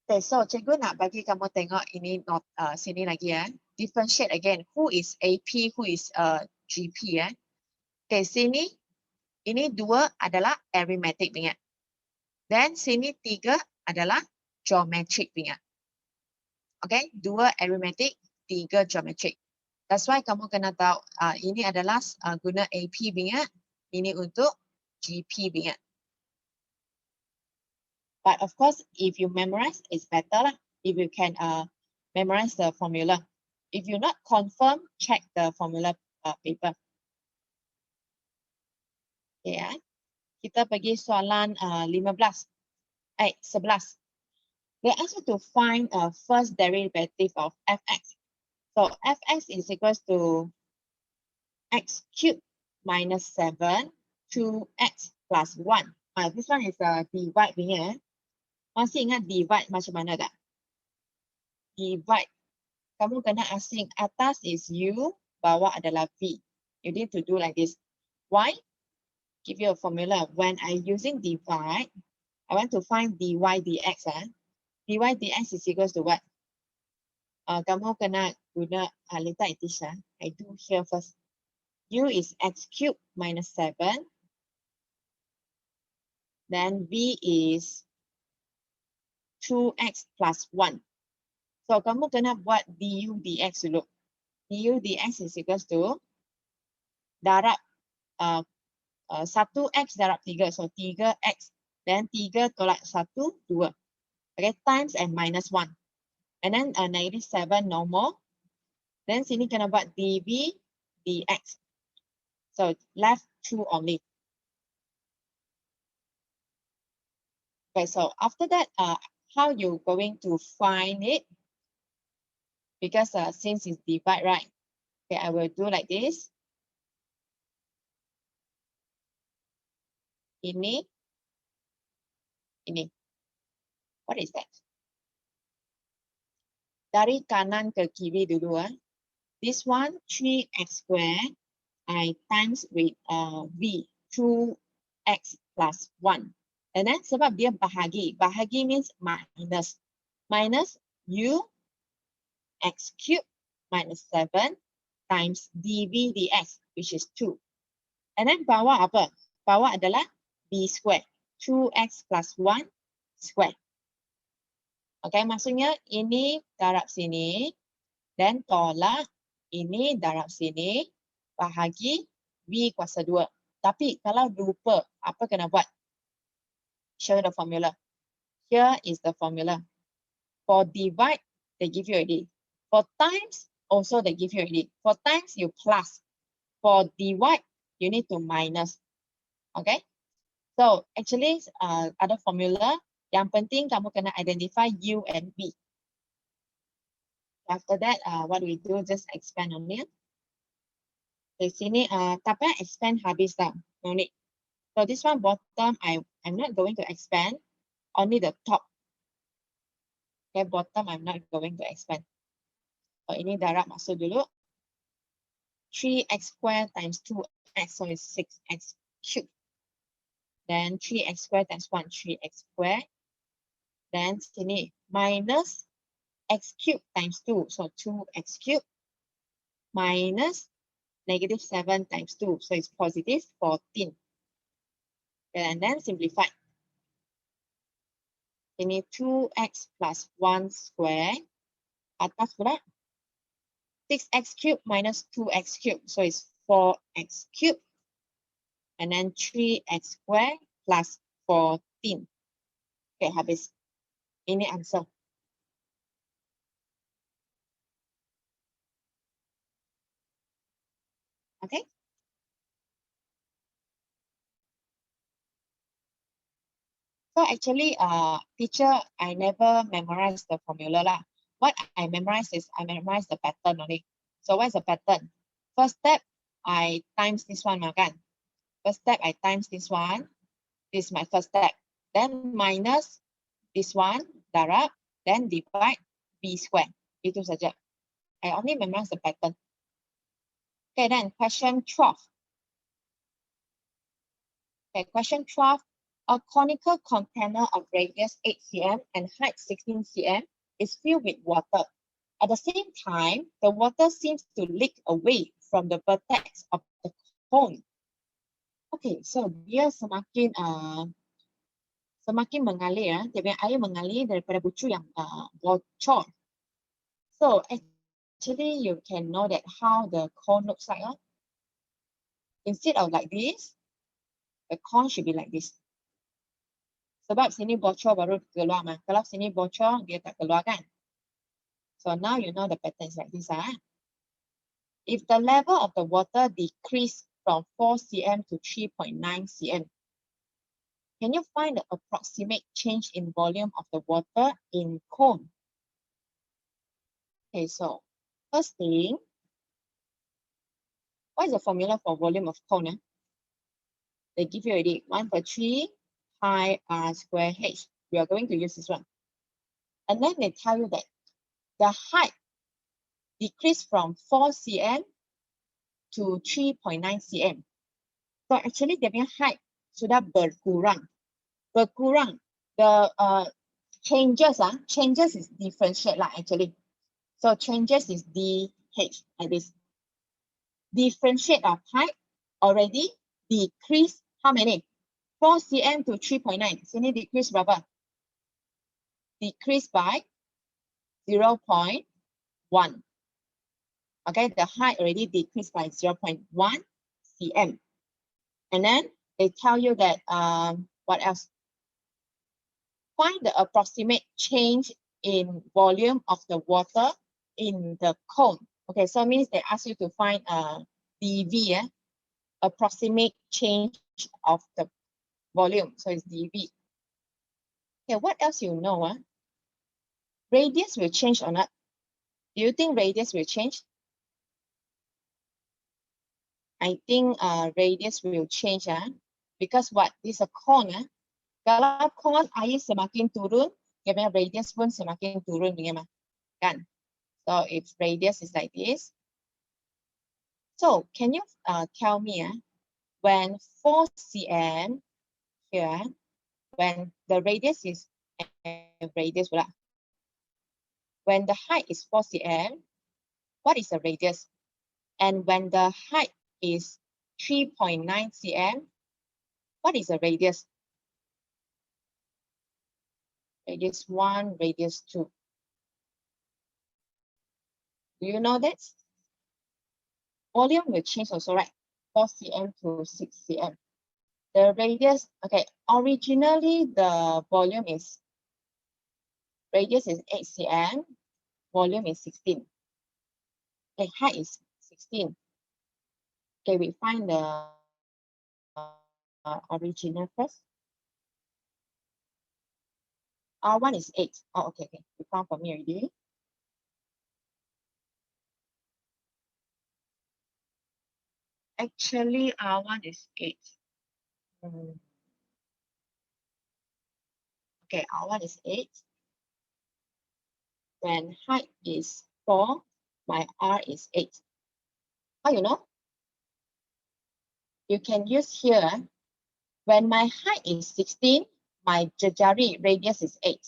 Okay, so cikgu nak bagi kamu tengok ini sini lagi differentiate again. Who is AP, who is GP Okay, sini ini 2 adalah arithmetic punya. Then sini 3 adalah geometric punya. Okay, 2 arithmetic, 3 geometric. That's why kamu kena tahu ini adalah guna AP punya, Ini untuk GP punya. But of course, if you memorize, it's better lah. If you can memorize the formula. If you not confirm, check the formula paper. Okay, kita pergi soalan 11. 11. They ask you to find a first derivative of fx. So fx is equals to x cubed minus 7 2x plus 1. This one is divide punya. Masih ingat divide macam mana tak? Divide. Kamu kena asing atas is u, bawah adalah v. You need to do like this. Why? Give you a formula. When I using divide, I want to find dy dx. Dy dx is equals to what? Kamu kena guna letak it is. I do here first. U is x cubed minus 7. Then v is 2x plus 1. So, kamu kena buat du dx dulu. Du dx is equals to darab 1x darab 3. So, 3x. Then 3 tolak 1, 2. Okay, times and minus 1. And then negative 7 no more. Then sini kena buat dv dx. So, left 2 only. Okay, so after that, how you going to find it? Because since it's divide, right? Okay, I will do like this. Ini. What is that? Dari kanan ke kiri dulu. This one, 3x squared, I times with v, 2x plus 1. And then sebab dia bahagi. Bahagi means minus. Minus u x cubed minus 7 times dv dx, which is 2. And then bawah apa? Bawah adalah b squared. 2x plus 1 squared. Okay, maksudnya ini darab sini. Dan tolak ini darab sini. Bahagi v kuasa 2. Tapi kalau lupa, apa kena buat? Show the formula. Here is the formula. For divide, they give you already. For times, also they give you already. For times, you plus. For divide, you need to minus. Okay? So, actually, ada formula. Yang penting, kamu kena identify U and V. After that, what we do, just expand on it. Di sini, tapi expand habis dah. No need. So, this one bottom, I'm not going to expand. Only the top. Okay, bottom, I'm not going to expand. So, ini darab masuk dulu. 3x squared times 2x, so it's 6x cubed. Then 3x squared times 1, 3x squared. Then sini minus x cubed times 2, so 2x cubed. Minus negative 7 times 2, so it's positive 14. And then simplify. Ini 2x plus 1 square. Atas pula 6x cubed minus 2x cubed, so it's 4x cubed. And then 3x squared plus 14. Okay, habis. Ini answer. Okay. So actually, teacher, I never memorized the formula lah. What I memorized is I memorized the pattern only. So what is the pattern? First step, I times this one, makan. First step, I times this one. This is my first step. Then minus this one, darab. Then divide b squared. Itu saja. I only memorize the pattern. Okay, then question 12. Okay, question 12. A conical container of radius 8 cm and height 16 cm is filled with water. At the same time, the water seems to leak away from the vertex of the cone. Okay, so dia semakin mengalir, dia punya air mengalir daripada bucu yang bocor. So actually, you can know that how the cone looks like. Instead of like this, The cone should be like this. Sebab sini bocor baru keluar mah. Kalau sini bocor, dia tak keluar kan? So now you know the pattern is like this. If the level of the water decreased from 4 cm to 3.9 cm, can you find the approximate change in volume of the water in cone? Okay, so first thing, what is the formula for volume of cone? They give you already 1/3 pi r square h. We are going to use this one. And then they tell you that the height decreased from 4 cm to 3.9 cm. So actually, the height sudah berkurang. Berkurang. The changes is differentiate lah actually. So changes is dh like this. Differentiate of height already decrease how many? 4 cm to 3.9. Sini decrease berapa? Decrease by 0.1. Okay, the height already decreased by 0.1 cm. And then they tell you that, what else? Find the approximate change in volume of the water in the cone. Okay, so it means they ask you to find dV, approximate change of the volume. So it's dV. Okay, what else you know? Radius will change or not? Do you think radius will change? I think radius will change because what? This is a cone. Kalau cone air semakin turun, dia punya radius pun semakin turun, kan? So if radius is like this, so can you tell me when 4 cm here, when the radius is radius pula, when the height is 4 cm, what is the radius? And when the height is 3.9 cm, what is the radius? Radius 1, radius 2. Do you know that? Volume will change also, right? 4 cm to 6 cm. The radius, okay, originally the volume is, radius is 8 cm, volume is 16. Okay, height is 16. Okay, we find the original first. R1 is 8. Oh, okay, okay. You found for me already. Actually, R1 is 8. Okay, R1 is 8. When height is 4, my R is 8. How you know? You can use here, when my height is 16, my jari radius is 8.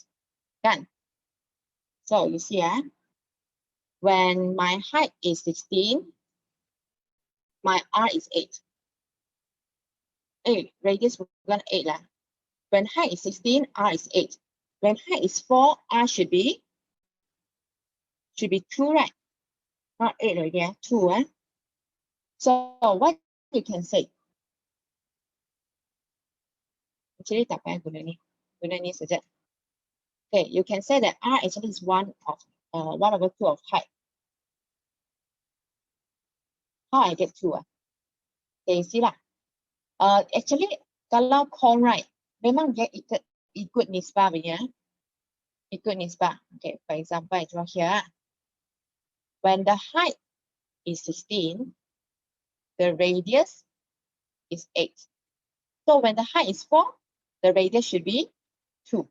Kan? So you see, when my height is 16, my R is 8. Radius bukan 8 lah. When height is 16, R is 8. When height is 4, R should be 2, right? Not 8 already, 2. So what you can say? Actually, tak payah guna ni saja. Okay, you can say that R actually is 1/2 of height. How I get 2? Okay, see lah. Actually, kalau cone, right, memang dia ikut nisbah punya. Ikut nisbah. Okay, for example, I draw here. When the height is 16, the radius is 8. So when the height is 4, the radius should be 2.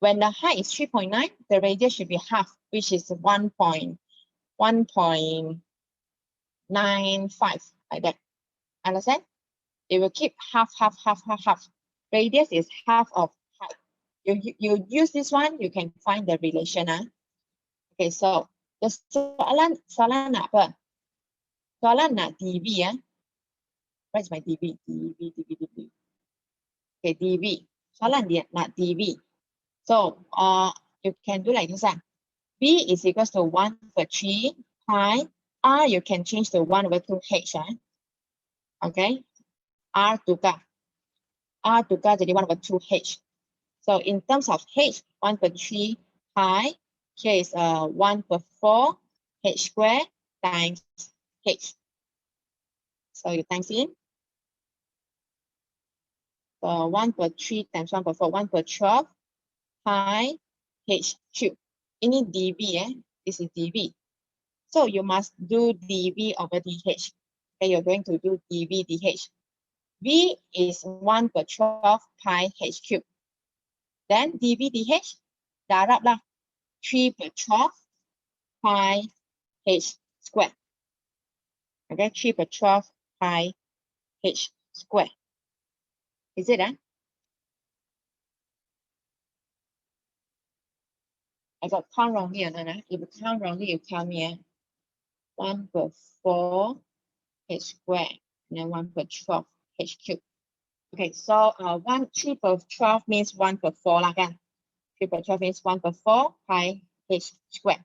When the height is 3.9, the radius should be half, which is 1.95, like that. Understand? It will keep half. Radius is half of height. You use this one, you can find the relation. Okay, so the soalan nak apa? Soalan nak dV. Where's my dV? dV. Okay, dV. Soalan dia nak dV. So you can do like this. V is equals to 1/3 pi. R you can change to 1/2 h. Okay. R tukar. R tukar jadi 1/2H. So in terms of H, 1/3 pi, here is 1/4 H square times H. So you times in. So 1/3 times 1/4, 1/12 pi H cube. Ini dV, this is dV. So you must do dV over dH. Okay, you're going to do dV dH. V is 1/12 pi H cube. Then dV dH, darab lah, 3/12 pi H square. Okay, 3/12 pi H square. Is it? I got count wrongly, Nana. If you count wrongly, you tell me. 1/4 H square and then 1/12 H cube. Okay, so 3/12 means 1/4 lah kan. 3/12 means 1/4 pi H square.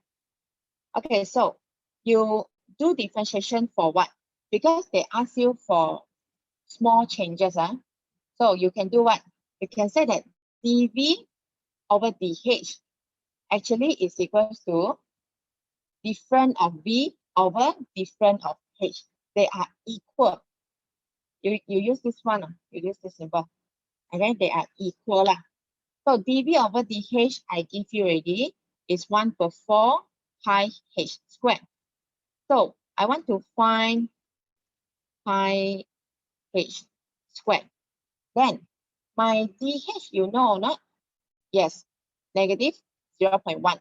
Okay, so you do differentiation for what? Because they ask you for small changes. So you can do what? You can say that dV over dH actually is equal to difference of V over difference of H. They are equal. You use this one, you use this symbol. Okay, they are equal lah. So dV over dH I give you already is 1/4 pi H square. So I want to find pi H square. Then my dH you know or not? Yes, negative 0.1.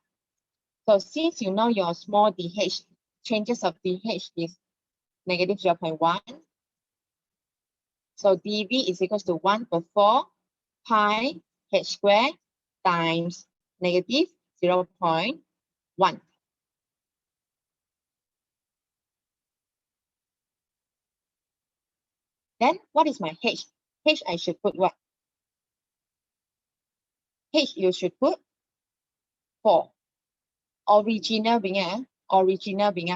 So since you know your small dH, changes of dH is negative 0.1. So dV is equal to 1/4 pi H square times negative 0.1. Then what is my H? H I should put what? H you should put 4. Original punya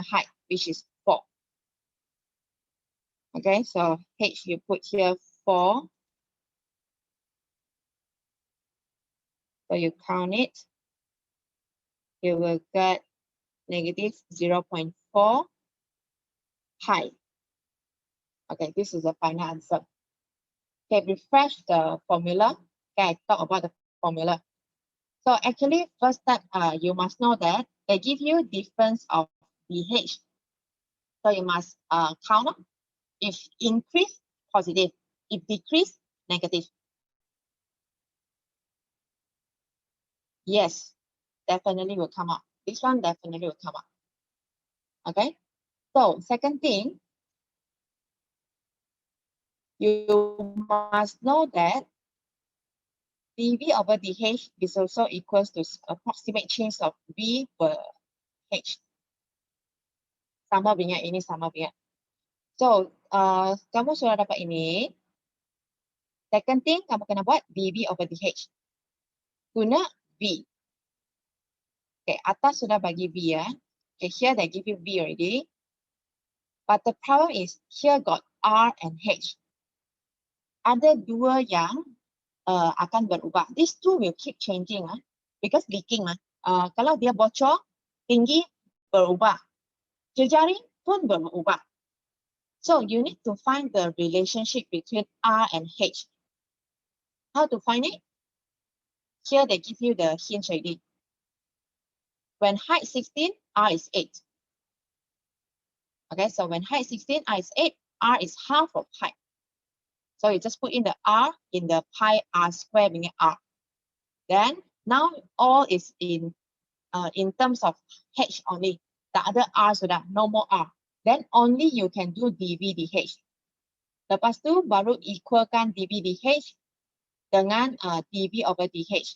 height, which is 4. Okay, so H you put here 4. So you count it. You will get negative 0.4 pi. Okay, this is the final answer. Okay, refresh the formula. Okay, I talk about the formula. So actually, first step, you must know that they give you difference of dH. So you must count. If increase, positive. If decrease, negative. Yes, definitely will come up. This one definitely will come up. Okay. So second thing, you must know that dV over dH is also equals to approximate change of V per H. Sama punya, ini sama punya. So, kamu sudah dapat ini. Second thing, kamu kena buat dV over dH. Guna V. Okay, atas sudah bagi V ya. Okay, here they give you V already. But the problem is, here got R and H. Ada dua yang akan berubah. These two will keep changing because leaking kalau dia bocor, tinggi berubah. Jejaring pun berubah. So you need to find the relationship between R and H. How to find it? Here they give you the hint already. When height 16, R is 8. Okay, so when height 16, R is 8, R is half of height. So you just put in the R in the pi R square meaning R. Then now all is in terms of H only. The other R sudah, no more R. Then only you can do dV dH. Lepas tu baru equalkan dV dH dengan dV over dH.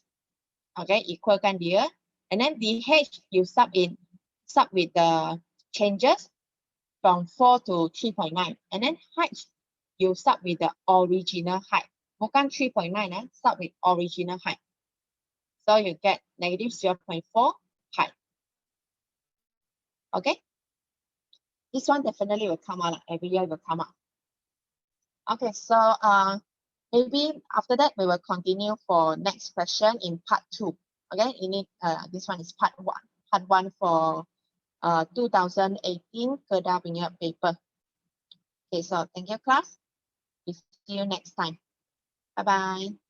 Okay, equalkan dia. And then dH you sub with the changes from 4 to 3.9. And then height you sub with the original height. Bukan 3.9, sub with original height. So you get negative 0.4 pi. Okay. This one definitely will come out. Every year will come out. Okay, so maybe after that we will continue for next question in part 2. Okay, this one is part 1. Part 1 for 2018 Kedah punya paper. Okay, so thank you class. We see you next time. Bye bye.